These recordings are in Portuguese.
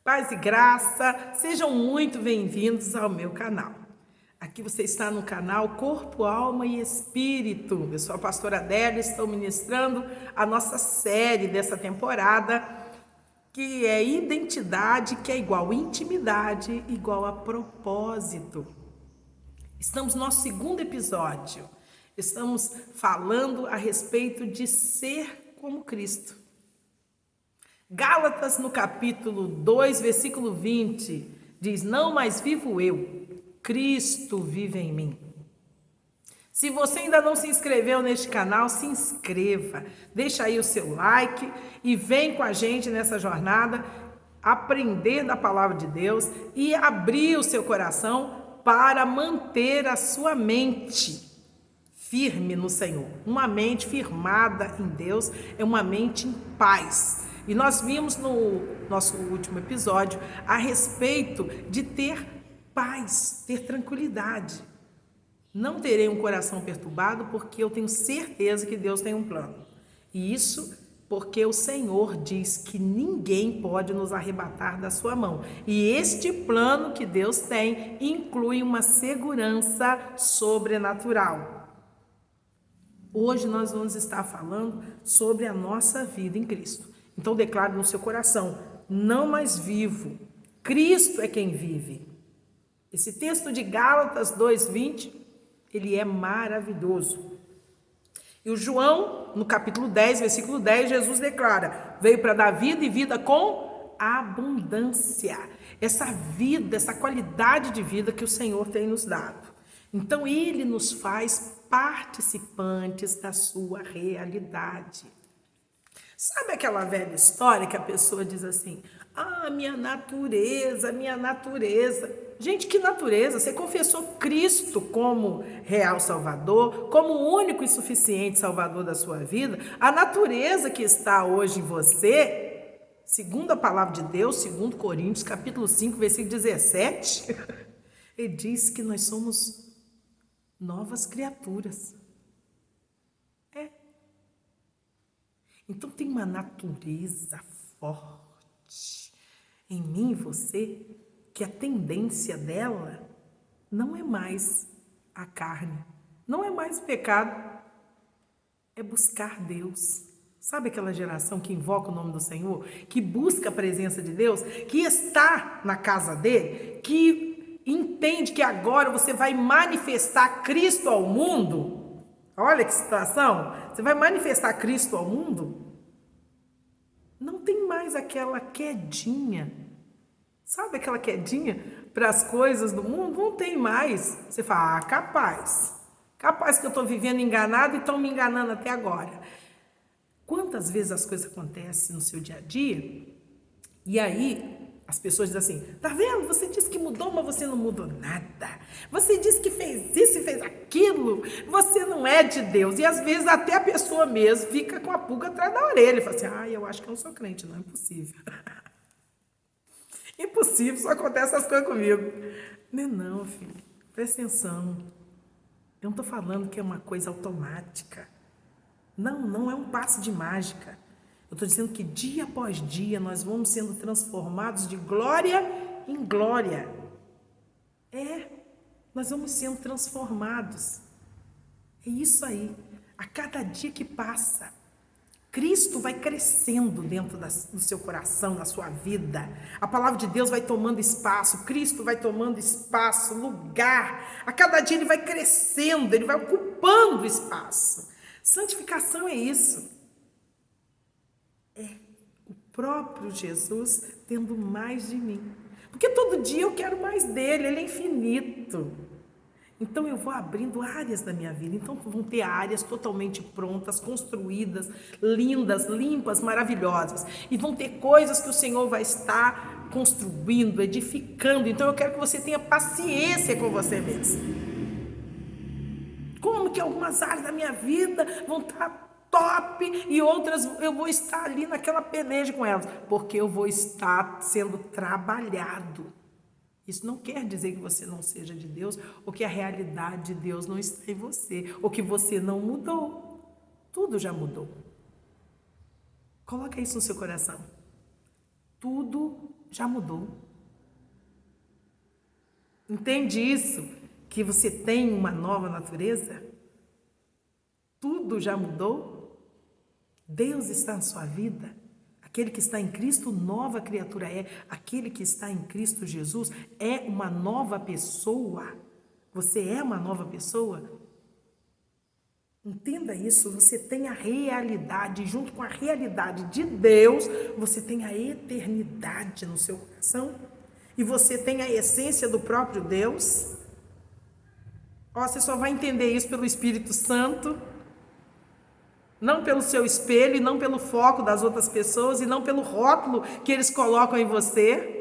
Paz e graça, sejam muito bem-vindos ao meu canal. Aqui você está no canal Corpo, Alma e Espírito. Eu sou a pastora Adélia e estou ministrando a nossa série dessa temporada, que é identidade, que é igual intimidade, igual a propósito. Estamos no nosso segundo episódio. Estamos falando a respeito de ser como Cristo. Gálatas, no capítulo 2, versículo 20, diz: não mais vivo eu, Cristo vive em mim. Se você ainda não se inscreveu neste canal, se inscreva, deixa aí o seu like e vem com a gente nessa jornada, aprender da palavra de Deus e abrir o seu coração para manter a sua mente firme no Senhor. Uma mente firmada em Deus é uma mente em paz. E nós vimos no nosso último episódio a respeito de ter paz, ter tranquilidade. Não terei um coração perturbado porque eu tenho certeza que Deus tem um plano. E isso porque o Senhor diz que ninguém pode nos arrebatar da sua mão. E este plano que Deus tem inclui uma segurança sobrenatural. Hoje nós vamos estar falando sobre a nossa vida em Cristo. Então declare no seu coração: não mais vivo, Cristo é quem vive. Esse texto de Gálatas 2:20, ele é maravilhoso. E o João, no capítulo 10, versículo 10, Jesus declara: veio para dar vida e vida com abundância. Essa vida, essa qualidade de vida que o Senhor tem nos dado. Então ele nos faz participantes da sua realidade. Sabe aquela velha história que a pessoa diz assim: ah, minha natureza, minha natureza. Gente, que natureza? Você confessou Cristo como real Salvador, como o único e suficiente Salvador da sua vida. A natureza que está hoje em você, segundo a palavra de Deus, segundo Coríntios, capítulo 5, versículo 17, ele diz que nós somos novas criaturas. Então tem uma natureza forte em mim e você, que a tendência dela não é mais a carne, não é mais o pecado, é buscar Deus. Sabe aquela geração que invoca o nome do Senhor, que busca a presença de Deus, que está na casa dele, que entende que agora você vai manifestar Cristo ao mundo? Olha que situação, você vai manifestar Cristo ao mundo? Não tem mais aquela quedinha, sabe aquela quedinha para as coisas do mundo? Não tem mais. Você fala: capaz que eu estou vivendo enganado e estão me enganando até agora. Quantas vezes as coisas acontecem no seu dia a dia e aí as pessoas dizem assim: tá vendo? Você disse que mudou, mas você não mudou nada. Você disse que fez isso e fez aquilo. Você não é de Deus. E às vezes até a pessoa mesmo fica com a pulga atrás da orelha. Fala assim: ah, eu acho que eu não sou crente. Não, é impossível. Impossível, só acontece essas coisas comigo. Não, filho. Presta atenção. Eu não estou falando que é uma coisa automática. Não é um passe de mágica. Eu estou dizendo que dia após dia nós vamos sendo transformados de glória em glória. Nós vamos sendo transformados. É isso aí. A cada dia que passa, Cristo vai crescendo dentro do seu coração, da sua vida. A palavra de Deus vai tomando espaço, Cristo vai tomando espaço, lugar. A cada dia ele vai crescendo, ele vai ocupando espaço. Santificação é isso. É o próprio Jesus tendo mais de mim. Porque todo dia eu quero mais dele, ele é infinito. Então eu vou abrindo áreas da minha vida. Então vão ter áreas totalmente prontas, construídas, lindas, limpas, maravilhosas. E vão ter coisas que o Senhor vai estar construindo, edificando. Então eu quero que você tenha paciência com você mesmo. Como que algumas áreas da minha vida vão estar top e outras eu vou estar ali naquela peleja com elas, porque eu vou estar sendo trabalhado. Isso não quer dizer que você não seja de Deus, ou que a realidade de Deus não está em você, ou que você não mudou. Tudo já mudou. Coloca isso no seu coração. Tudo já mudou. Entende isso? Que você tem uma nova natureza? Tudo já mudou? Deus está na sua vida? Aquele que está em Cristo, nova criatura é. Aquele que está em Cristo Jesus é uma nova pessoa. Você é uma nova pessoa? Entenda isso, você tem a realidade, junto com a realidade de Deus, você tem a eternidade no seu coração. E você tem a essência do próprio Deus. Você só vai entender isso pelo Espírito Santo. Não pelo seu espelho, e não pelo foco das outras pessoas, e não pelo rótulo que eles colocam em você,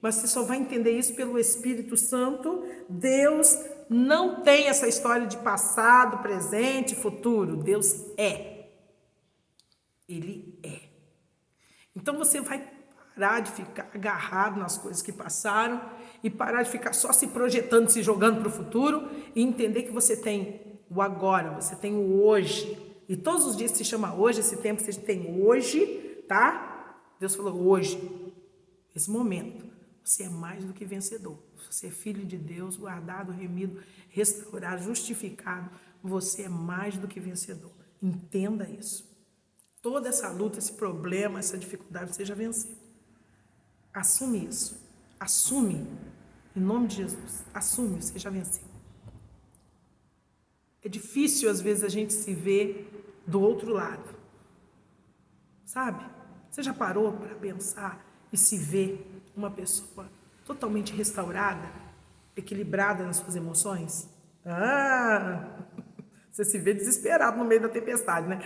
mas você só vai entender isso pelo Espírito Santo. Deus não tem essa história de passado, presente, futuro. Deus é. Ele é. Então você vai parar de ficar agarrado nas coisas que passaram e parar de ficar só se projetando, se jogando para o futuro e entender que você tem o agora, você tem o hoje. E todos os dias se chama hoje, esse tempo você tem hoje, tá? Deus falou hoje, esse momento, você é mais do que vencedor. Você é filho de Deus, guardado, remido, restaurado, justificado. Você é mais do que vencedor. Entenda isso. Toda essa luta, esse problema, essa dificuldade, você já venceu. Assume isso. Assume. Em nome de Jesus. Assume, você já venceu. É difícil, às vezes, a gente se ver do outro lado. Sabe? Você já parou para pensar e se ver uma pessoa totalmente restaurada, equilibrada nas suas emoções? Você se vê desesperado no meio da tempestade, né?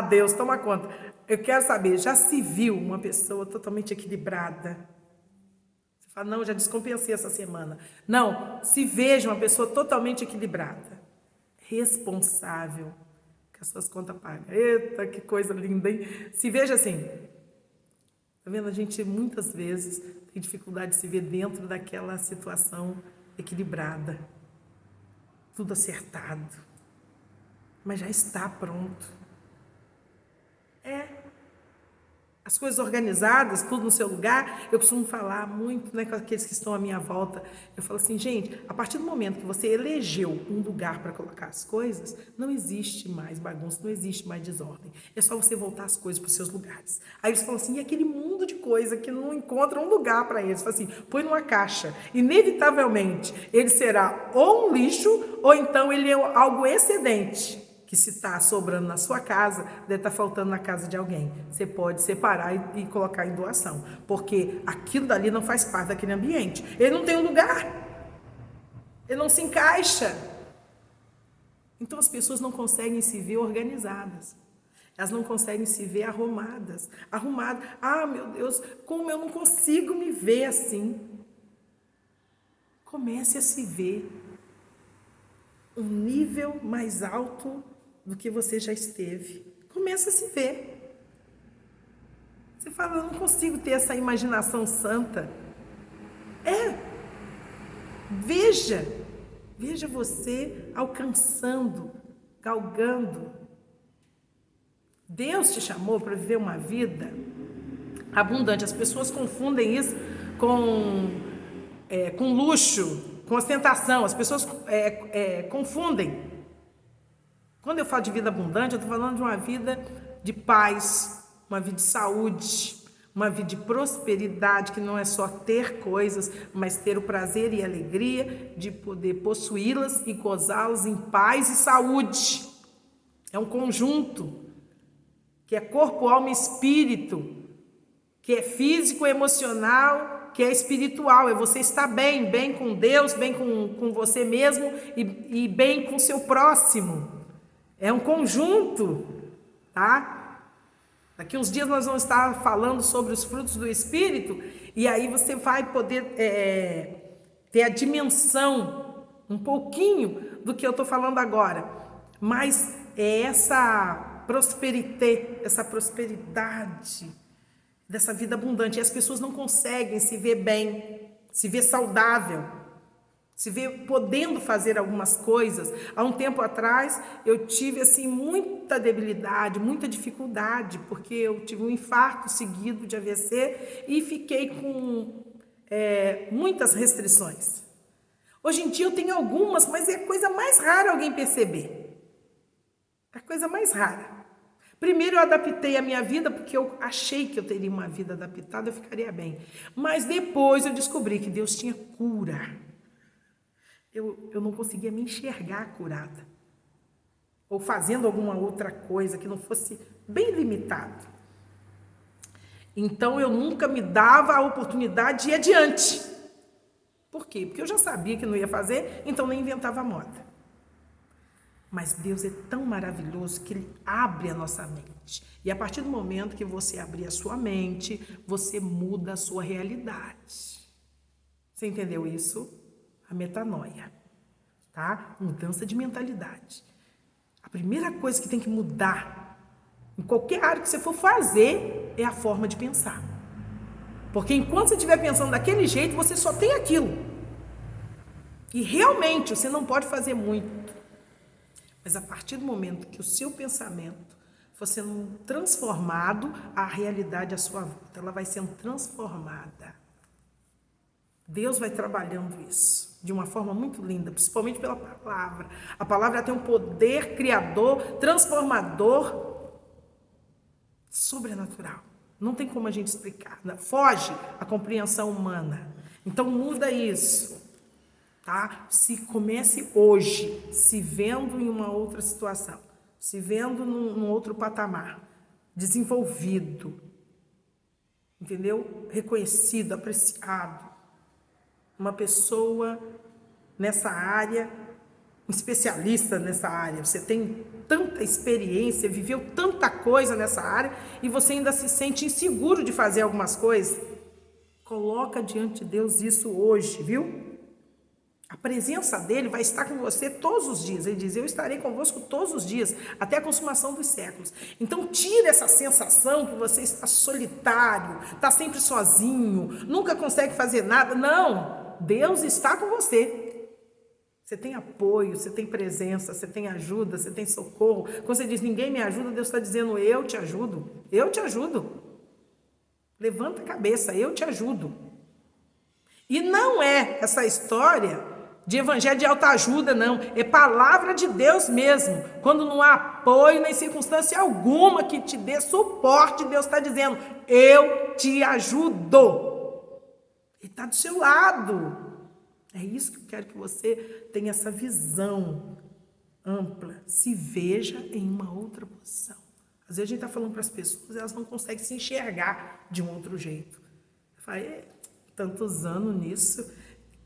Deus, toma conta. Eu quero saber, já se viu uma pessoa totalmente equilibrada? Você fala, não, já descompensei essa semana. Não, se veja uma pessoa totalmente equilibrada, responsável, que as suas contas pagam. Eita, que coisa linda, hein? Se veja assim. Tá vendo? A gente muitas vezes tem dificuldade de se ver dentro daquela situação equilibrada. Tudo acertado. Mas já está pronto. As coisas organizadas, tudo no seu lugar. Eu costumo falar muito, né, com aqueles que estão à minha volta. Eu falo assim, gente, a partir do momento que você elegeu um lugar para colocar as coisas, não existe mais bagunça, não existe mais desordem. É só você voltar as coisas para os seus lugares. Aí eles falam assim, e aquele mundo de coisa que não encontra um lugar para eles? Fala assim, põe numa caixa. Inevitavelmente, ele será ou um lixo, ou então ele é algo excedente. Que se está sobrando na sua casa, deve estar faltando na casa de alguém. Você pode separar e colocar em doação, porque aquilo dali não faz parte daquele ambiente. Ele não tem um lugar, ele não se encaixa. Então as pessoas não conseguem se ver organizadas, elas não conseguem se ver arrumadas. Meu Deus, como eu não consigo me ver assim? Comece a se ver um nível mais alto do que você já esteve. Começa a se ver. Você fala, eu não consigo ter essa imaginação santa. Veja você alcançando, galgando. Deus te chamou para viver uma vida abundante. As pessoas confundem isso com luxo, com ostentação. As pessoas confundem. Quando eu falo de vida abundante, eu estou falando de uma vida de paz, uma vida de saúde, uma vida de prosperidade, que não é só ter coisas, mas ter o prazer e a alegria de poder possuí-las e gozá-las em paz e saúde. É um conjunto que é corpo, alma e espírito, que é físico, emocional, que é espiritual. É você estar bem com Deus, bem com você mesmo e bem com o seu próximo. É um conjunto, tá? Daqui uns dias nós vamos estar falando sobre os frutos do Espírito e aí você vai poder ter a dimensão, um pouquinho do que eu estou falando agora. Mas é essa prosperidade dessa vida abundante. E as pessoas não conseguem se ver bem, se ver saudável. se vê podendo fazer algumas coisas. Há um tempo atrás, eu tive assim muita debilidade, muita dificuldade, porque eu tive um infarto seguido de AVC e fiquei com muitas restrições. Hoje em dia eu tenho algumas, mas é a coisa mais rara alguém perceber. É a coisa mais rara. Primeiro eu adaptei a minha vida, porque eu achei que eu teria uma vida adaptada, eu ficaria bem. Mas depois eu descobri que Deus tinha cura. Eu não conseguia me enxergar curada. Ou fazendo alguma outra coisa que não fosse bem limitado. Então eu nunca me dava a oportunidade de ir adiante. Por quê? Porque eu já sabia que não ia fazer, então nem inventava moda. Mas Deus é tão maravilhoso que Ele abre a nossa mente. E a partir do momento que você abrir a sua mente, você muda a sua realidade. Você entendeu isso? A metanoia, tá? Mudança de mentalidade. A primeira coisa que tem que mudar, em qualquer área que você for fazer, é a forma de pensar. Porque enquanto você estiver pensando daquele jeito, você só tem aquilo. E realmente, você não pode fazer muito. Mas a partir do momento que o seu pensamento for sendo transformado, a realidade à sua volta, ela vai sendo transformada. Deus vai trabalhando isso de uma forma muito linda, principalmente pela palavra. A palavra tem um poder criador, transformador, sobrenatural. Não tem como a gente explicar. Foge a compreensão humana. Então muda isso. Tá? Se comece hoje, se vendo em uma outra situação, se vendo num outro patamar, desenvolvido, entendeu? Reconhecido, apreciado, uma pessoa nessa área, um especialista nessa área, você tem tanta experiência, viveu tanta coisa nessa área e você ainda se sente inseguro de fazer algumas coisas, coloca diante de Deus isso hoje, viu? A presença dele vai estar com você todos os dias. Ele diz, eu estarei convosco todos os dias, até a consumação dos séculos. Então, tire essa sensação que você está solitário, está sempre sozinho, nunca consegue fazer nada. Não, Deus está com você. Você tem apoio, você tem presença, você tem ajuda, você tem socorro. Quando você diz, ninguém me ajuda, Deus está dizendo, eu te ajudo. Eu te ajudo. Levanta a cabeça, eu te ajudo. E não é essa história de evangelho de autoajuda, não. É palavra de Deus mesmo. Quando não há apoio nem circunstância alguma que te dê suporte, Deus está dizendo, eu te ajudo. Ele está do seu lado. É isso que eu quero que você tenha essa visão ampla. Se veja em uma outra posição. Às vezes a gente está falando para as pessoas, elas não conseguem se enxergar de um outro jeito. Eu falei, tantos anos nisso,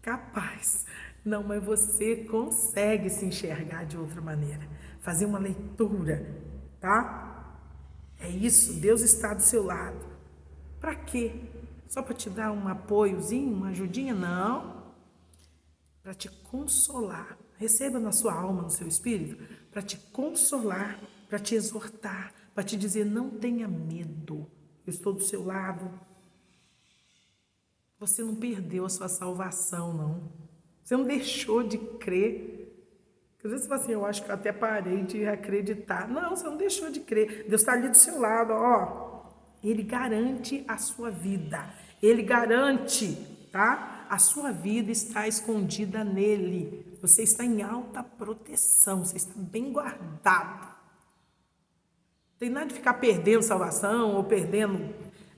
capaz. Não, mas você consegue se enxergar de outra maneira. Fazer uma leitura, tá? É isso, Deus está do seu lado. Para quê? Só para te dar um apoiozinho, uma ajudinha? Não. Para te consolar. Receba na sua alma, no seu espírito, para te consolar, para te exortar, para te dizer, não tenha medo. Eu estou do seu lado. Você não perdeu a sua salvação, não. Você não deixou de crer. Às vezes você fala assim, eu acho que eu até parei de acreditar. Não, você não deixou de crer. Deus está ali do seu lado, ó. Ele garante a sua vida. Ele garante, tá? A sua vida está escondida nele. Você está em alta proteção. Você está bem guardado. Não tem nada de ficar perdendo salvação ou perdendo...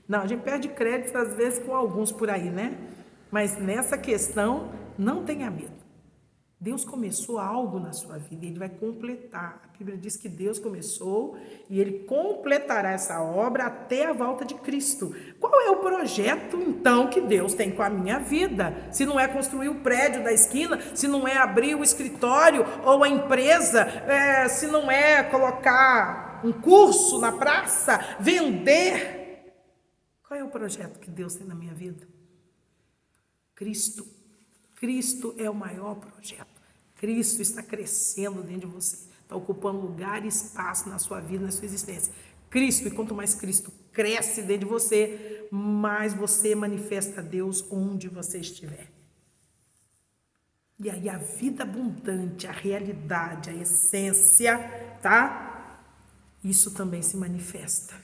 Não, a gente perde crédito às vezes com alguns por aí, né? Mas nessa questão, não tenha medo. Deus começou algo na sua vida e Ele vai completar. A Bíblia diz que Deus começou e Ele completará essa obra até a volta de Cristo. Qual é o projeto, então, que Deus tem com a minha vida? Se não é construir o prédio da esquina, se não é abrir o escritório ou a empresa, se não é colocar um curso na praça, vender... Qual é o projeto que Deus tem na minha vida? Cristo. Cristo é o maior projeto. Cristo está crescendo dentro de você. Está ocupando lugar e espaço na sua vida, na sua existência. Cristo, e quanto mais Cristo cresce dentro de você, mais você manifesta a Deus onde você estiver. E aí a vida abundante, a realidade, a essência, tá? Isso também se manifesta.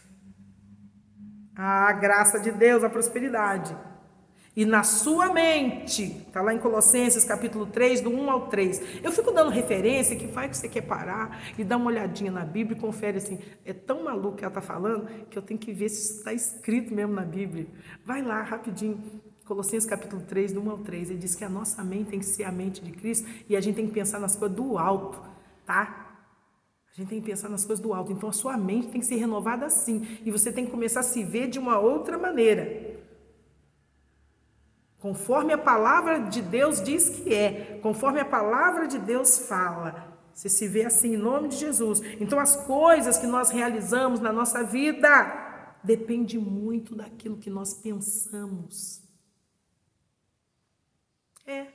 A graça de Deus, a prosperidade. E na sua mente, tá lá em Colossenses capítulo 3, do 1 ao 3. Eu fico dando referência que vai que você quer parar e dar uma olhadinha na Bíblia e confere assim, é tão maluco que ela tá falando que eu tenho que ver se isso está escrito mesmo na Bíblia. Vai lá rapidinho, Colossenses capítulo 3, do 1 ao 3. Ele diz que a nossa mente tem que ser a mente de Cristo e a gente tem que pensar nas coisas do alto, tá? A gente tem que pensar nas coisas do alto. Então a sua mente tem que ser renovada assim. E você tem que começar a se ver de uma outra maneira. Conforme a palavra de Deus diz que é. Conforme a palavra de Deus fala. Você se vê assim em nome de Jesus. Então as coisas que nós realizamos na nossa vida depende muito daquilo que nós pensamos. A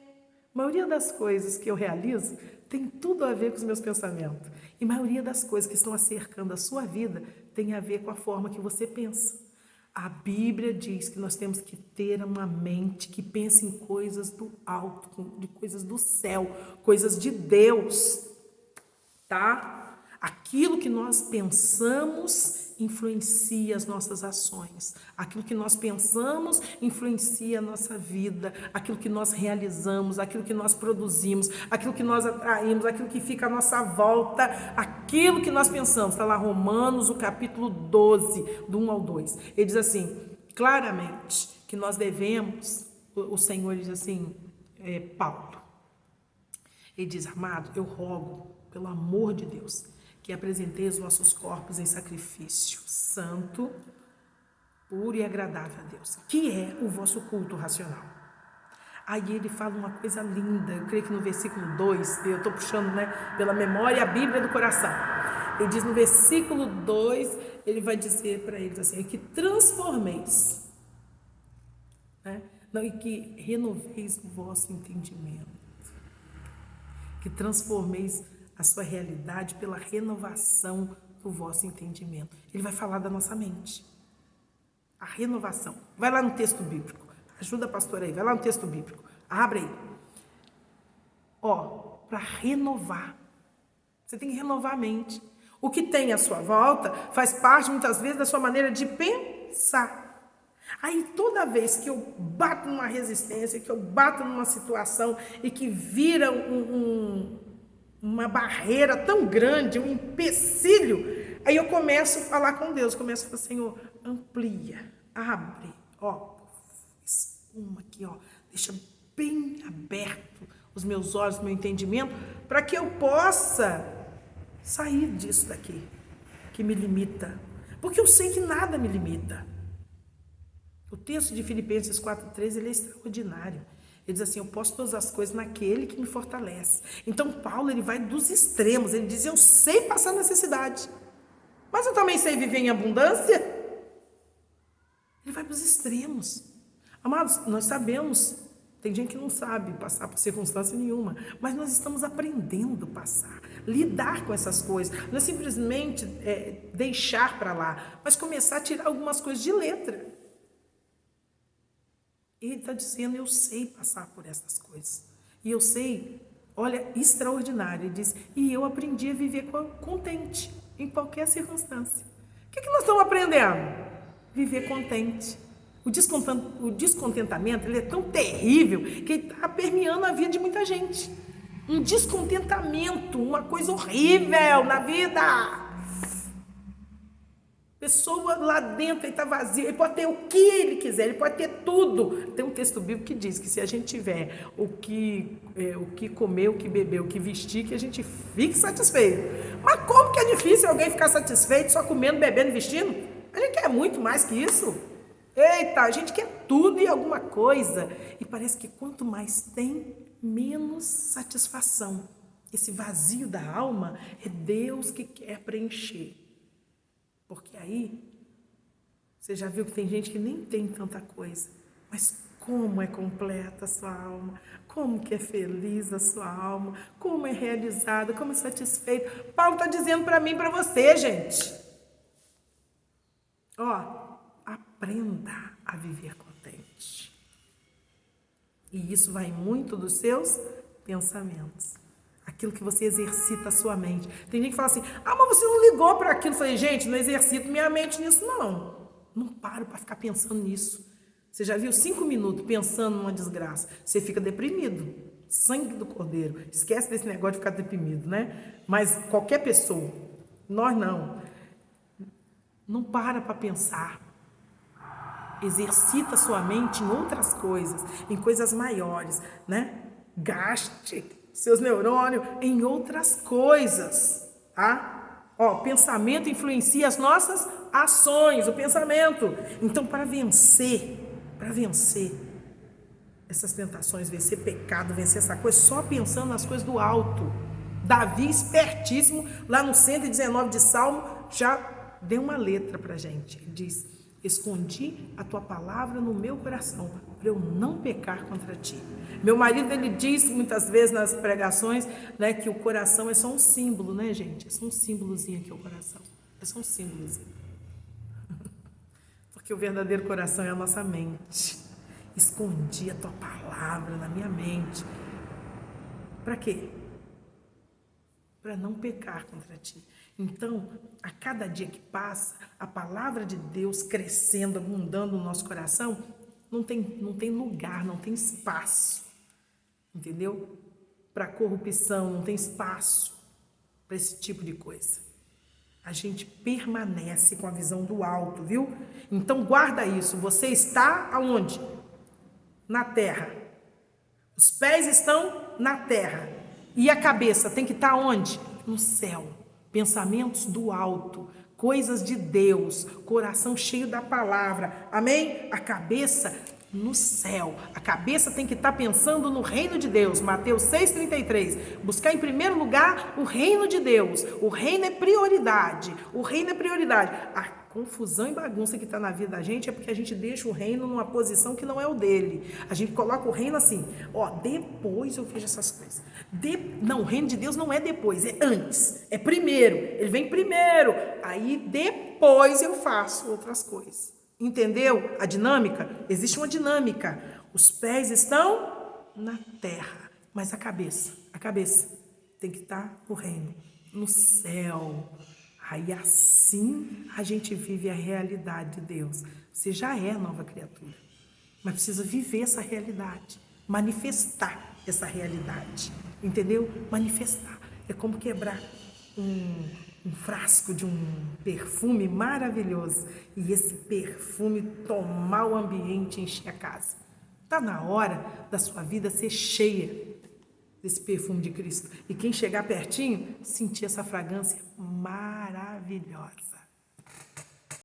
maioria das coisas que eu realizo tem tudo a ver com os meus pensamentos. E a maioria das coisas que estão acercando a sua vida tem a ver com a forma que você pensa. A Bíblia diz que nós temos que ter uma mente que pense em coisas do alto, de coisas do céu, coisas de Deus, tá? Aquilo que nós pensamos influencia as nossas ações. Aquilo que nós pensamos influencia a nossa vida. Aquilo que nós realizamos, aquilo que nós produzimos, aquilo que nós atraímos, aquilo que fica à nossa volta, aquilo que nós pensamos. Está lá Romanos, o capítulo 12, do 1 ao 2. Ele diz assim, claramente, que nós devemos, o Senhor diz assim, Paulo, ele diz, amado, eu rogo, pelo amor de Deus, que apresentei os vossos corpos em sacrifício santo, puro e agradável a Deus, que é o vosso culto racional. Aí ele fala uma coisa linda, eu creio que no versículo 2, eu estou puxando, pela memória a Bíblia do coração. Ele diz no versículo 2, ele vai dizer para eles assim, que transformeis, não, e que renoveis o vosso entendimento, que transformeis a sua realidade pela renovação do vosso entendimento. Ele vai falar da nossa mente. A renovação. Vai lá no texto bíblico. Ajuda a pastora aí. Vai lá no texto bíblico. Abre aí. Para renovar. Você tem que renovar a mente. O que tem à sua volta faz parte, muitas vezes, da sua maneira de pensar. Aí, toda vez que eu bato numa resistência, que eu bato numa situação e que vira uma barreira tão grande, um empecilho, aí eu começo a falar com Deus, começo a falar, Senhor, amplia, abre, espuma aqui, deixa bem aberto os meus olhos, meu entendimento, para que eu possa sair disso daqui, que me limita, porque eu sei que nada me limita. O texto de Filipenses 4,13, ele é extraordinário. Ele diz assim, eu posso todas as coisas naquele que me fortalece. Então Paulo, ele vai dos extremos, ele diz, eu sei passar necessidade, mas eu também sei viver em abundância. Ele vai para os extremos. Amados, nós sabemos, tem gente que não sabe passar por circunstância nenhuma, mas nós estamos aprendendo a passar, lidar com essas coisas. Não é simplesmente deixar para lá, mas começar a tirar algumas coisas de letra. Ele está dizendo, eu sei passar por essas coisas. E eu sei, olha, extraordinário. Ele diz, e eu aprendi a viver contente em qualquer circunstância. O que nós estamos aprendendo? Viver contente. O descontentamento, ele é tão terrível que ele está permeando a vida de muita gente. Um descontentamento, uma coisa horrível na vida. Pessoa lá dentro, ele está vazio, ele pode ter o que ele quiser, ele pode ter tudo. Tem um texto bíblico que diz que se a gente tiver o que comer, o que beber, o que vestir, que a gente fique satisfeito. Mas como que é difícil alguém ficar satisfeito só comendo, bebendo e vestindo? A gente quer muito mais que isso. Eita, a gente quer tudo e alguma coisa. E parece que quanto mais tem, menos satisfação. Esse vazio da alma é Deus que quer preencher. Porque aí, você já viu que tem gente que nem tem tanta coisa, mas como é completa a sua alma, como que é feliz a sua alma, como é realizada, como é satisfeito. Paulo está dizendo para mim e para você, gente. Aprenda a viver contente. E isso vai muito dos seus Pensamentos. Aquilo que você exercita a sua mente. Tem gente que fala assim, mas você não ligou para aquilo. Eu falei, gente, não exercito minha mente nisso, não. Não paro para ficar pensando nisso. Você já viu 5 minutos pensando numa desgraça? Você fica deprimido. Sangue do Cordeiro. Esquece desse negócio de ficar deprimido, né? Mas qualquer pessoa, nós não. Não para pensar. Exercita sua mente em outras coisas, em coisas maiores, né? Gaste seus neurônios em outras coisas, tá? Pensamento influencia as nossas ações, o pensamento. Então, para vencer essas tentações, vencer pecado, vencer essa coisa, só pensando nas coisas do alto. Davi, espertíssimo, lá no 119 de Salmo, já deu uma letra pra gente. Ele diz, escondi a tua palavra no meu coração, para eu não pecar contra ti. Meu marido, ele diz muitas vezes nas pregações, né, que o coração é só um símbolo, né, gente? É só um símbolozinho aqui, o coração. É só um símbolozinho. Porque o verdadeiro coração é a nossa mente. Escondi a tua palavra na minha mente. Para quê? Para não pecar contra ti. Então, a cada dia que passa, a palavra de Deus crescendo, abundando no nosso coração, não tem lugar, não tem espaço, entendeu? Para corrupção, não tem espaço para esse tipo de coisa. A gente permanece com a visão do alto, viu? Então, guarda isso. Você está aonde? Na terra. Os pés estão na terra. E a cabeça tem que estar onde? No céu. Pensamentos do alto, coisas de Deus, coração cheio da palavra. Amém? A cabeça no céu. A cabeça tem que estar pensando no reino de Deus. Mateus 6,33. Buscar em primeiro lugar o reino de Deus. O reino é prioridade. O reino é prioridade. A confusão e bagunça que está na vida da gente é porque a gente deixa o reino numa posição que não é o dele. A gente coloca o reino assim, depois eu vejo essas coisas. Não, o reino de Deus não é depois, é antes, é primeiro. Ele vem primeiro, aí depois eu faço outras coisas. Entendeu a dinâmica? Existe uma dinâmica. Os pés estão na terra, mas a cabeça tem que estar no reino, no céu. Aí assim a gente vive a realidade de Deus. Você já é nova criatura, mas precisa viver essa realidade, manifestar essa realidade, entendeu? Manifestar. É como quebrar um frasco de um perfume maravilhoso e esse perfume tomar o ambiente e encher a casa. Está na hora da sua vida ser cheia desse perfume de Cristo. E quem chegar pertinho, sentir essa fragrância maravilhosa.